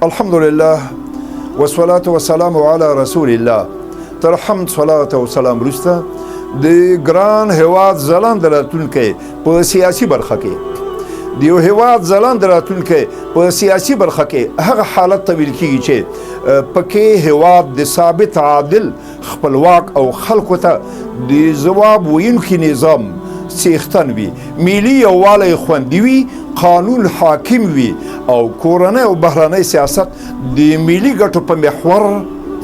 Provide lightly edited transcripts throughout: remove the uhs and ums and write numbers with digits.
الحمدلله والصلاة والسلام علی رسول الله. تر حمد صلات او سلام وروسته د ګران هیواد ځلانده راتلونکی په سیاسي برخه کې د یو هیواد ځلانده راتلونکی په سیاسي برخه کې هغه حالت ته ویل کېږي چې پکې هیواد د ثابت عادل خپلواک او خلکو ته د ځواب ویونکي نظام څښتن وي، ملي یووالی خوندي وي، قانون حاکم وي او کورنی او بهرنی سیاست د ملي ګټو په محور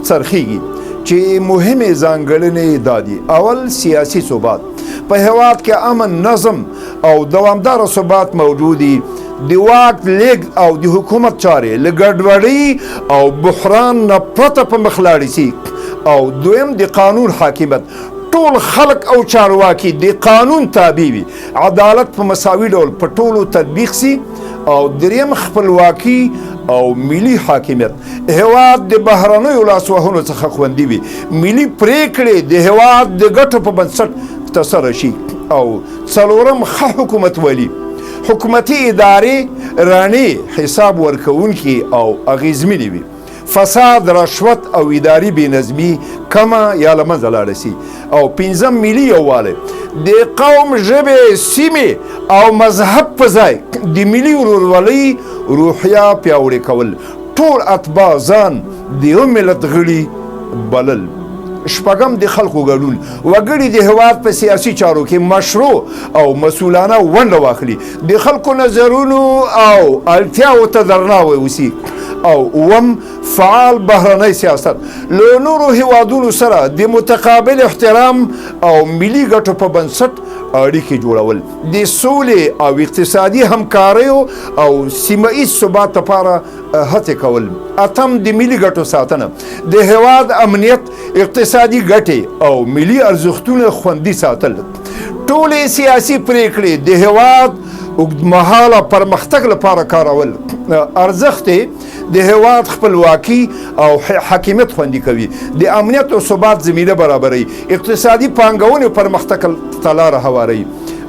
څرخیږي چې مهمې ځانګړنې دا دي: اول، سیاسي ثبات. په هیواد کې امن، نظم او دوامداره ثبات موجودي. د واک لیږد او د حکومت چارې له ګډوډۍ او بحران نه پرته په مخ لاړې سي. او دویم، د قانون حاکمیت. ټول خلق او چارواکي د قانون تابع وي، عدالت په مساوي ډول په ټولو تطبیق سي. او دریم، خپلواکي او ملي حاکمیت. هیواد د بهرنیو لاسوهنو څخه خوندي وي، ملي پریکړې د هیواد د ګټو په بنسټ ترسره شي. او څلورم، ښه حکومتولي. حکومتي ادارې رڼې، حساب ورکوونکي او اغیزمنې وي. فساد، رشوت او اداري بېنظمي کمه یا له منځه لاړه سي. او پنځم، ملي یووالی. د قوم، ژبې، سیمې او مذهب په ځای د ملي ورورولۍ روحیه پیاوړې کول. ټول اتباع ځان د یو ملت غړي بلل. شپږم، د خلکو ګډون. وګړي د هیواد په سیاسي چارو کې مشروع او مسؤلانه ونډه واخلي، د خلکو نظرونو او اړتیاوو ته درناوی وسي. او اووم، فعال بهرنی سیاست. له نورو هیوادونو سره د متقابل احترام او ملي ګټو په بنسټ اړیکې جوړول. د سولې او اقتصادي همکاریو او سیمه ایز ثبات لپاره هڅې کول. اتم، د ملي ګټو ساتنه. د هیواد امنیت، اقتصادي ګټې او ملي ارزښتونه خوندي ساتل. ټولې سیاسي پریکړې د هیواد اوږدمهاله پرمختګ لپاره کارول. ارزښت د هیواد خپلواکي او حاکمیت خوندي کوي، د امنیت او ثبات زمینه برابروي، اقتصادي پانګونې پرمختګ ته لاره هواروي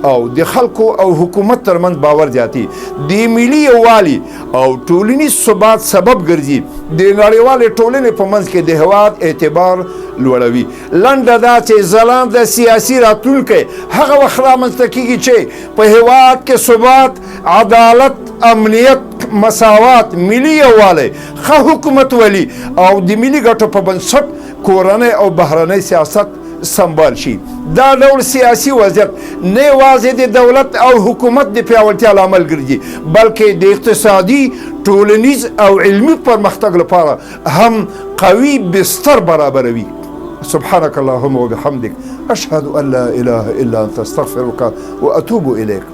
او د خلکو او حکومت ترمنځ باور زیاتي. د ملي یووالي او ټولنیز ثبات سبب ګرځي. د نړیوالې ټولنې په منځ کې د هیواد اعتبار لوړوي. لنډه دا چې ځلانده سیاسي راتلونکی هغه وخت رامنځته کېږي چې په هیواد کې ثبات، عدالت، امنیت، مساوات، ملي یووالی، ښه حکومتولي او د ملي ګټو په بنسټ کورنی او بهرنی سیاست سمبال شي. دا ډول سیاسي وضعیت نه یوازې د دولت او حکومت د پیاوړتیا لامل ګرځي، بلکې د اقتصادي، ټولنیز او علمي پرمختګ لپاره هم قوي بستر برابروي. سبحانك اللهم وبحمدك أشهد أن لا إله إلا أنت أستغفرك وأتوب إليك.